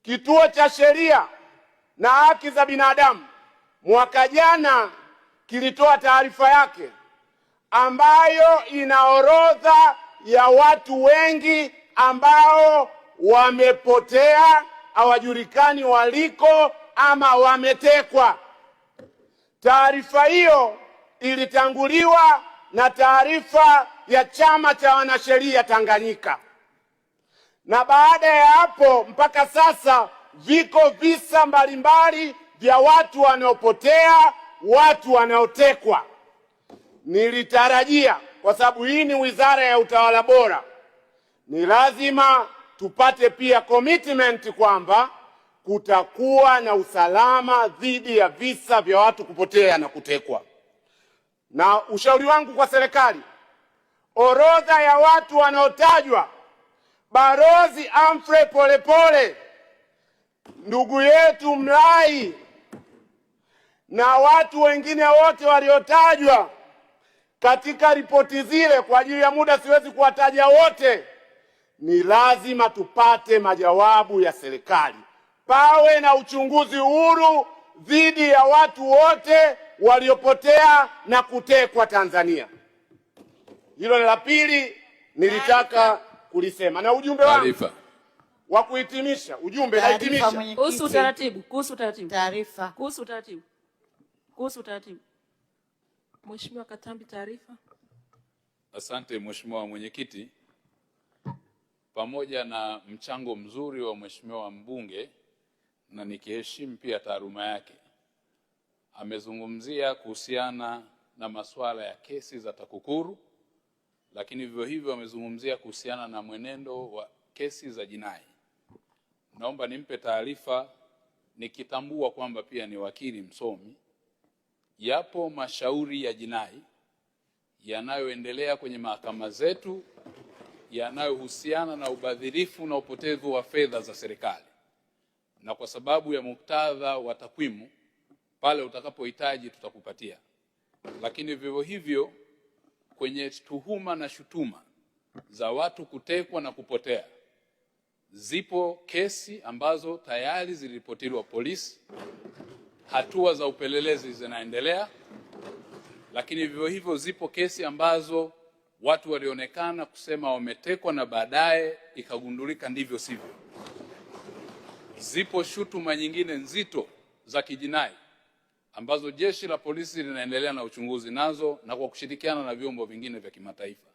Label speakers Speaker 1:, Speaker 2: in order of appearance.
Speaker 1: Kituo cha Sheria na Haki za Binadamu mwaka jana kilitoa taarifa yake ambayo ina orodha ya watu wengi ambao wamepotea, hawajulikani waliko ama wametekwa. Taarifa hiyo ilitanguliwa na taarifa ya Chama cha Wanasheria Tanganyika. Na baada ya hapo mpaka sasa viko visa mbalimbali vya watu wanaopotea, watu wanaotekwa. Nilitarajia, kwa sababu hii ni Wizara ya Utawala Bora, ni lazima tupate pia commitment kwamba kutakuwa na usalama dhidi ya visa vya watu kupotea na kutekwa. Na ushauri wangu kwa serikali, orodha ya watu wanaotajwa, Balozi Humphrey Polepole, ndugu yetu Mlai na watu wengine wote waliotajwa katika ripoti zile, kwa ajili ya muda siwezi kuwataja wote, ni lazima tupate majawabu ya serikali. Pawe na uchunguzi huru dhidi ya watu wote waliopotea na kutekwa Tanzania. Hilo ni la pili nilitaka kulisema. Na ujumbe wangu wa kuhitimisha,
Speaker 2: kuhusu utaratibu. Mheshimiwa Katambi, taarifa.
Speaker 3: Asante Mheshimiwa Mwenyekiti. Pamoja na mchango mzuri wa Mheshimiwa mbunge, na nikiheshimu pia taaluma yake, amezungumzia kuhusiana na masuala ya kesi za TAKUKURU, lakini vivyo hivyo amezungumzia kuhusiana na mwenendo wa kesi za jinai. Naomba nimpe taarifa, nikitambua kwamba pia ni wakili msomi. Yapo mashauri ya jinai yanayoendelea kwenye mahakama zetu yanayohusiana na ubadhirifu na upotevu wa fedha za serikali, na kwa sababu ya muktadha wa takwimu, pale utakapohitaji tutakupatia. Lakini vivyo hivyo kwenye tuhuma na shutuma za watu kutekwa na kupotea, zipo kesi ambazo tayari ziliripotiwa polisi, hatua za upelelezi zinaendelea. Lakini vivyo hivyo zipo kesi ambazo watu walionekana kusema wametekwa na baadaye ikagundulika ndivyo sivyo. Zipo shutuma nyingine nzito za kijinai ambazo jeshi la polisi linaendelea na uchunguzi nazo, na kwa kushirikiana na vyombo vingine vya kimataifa.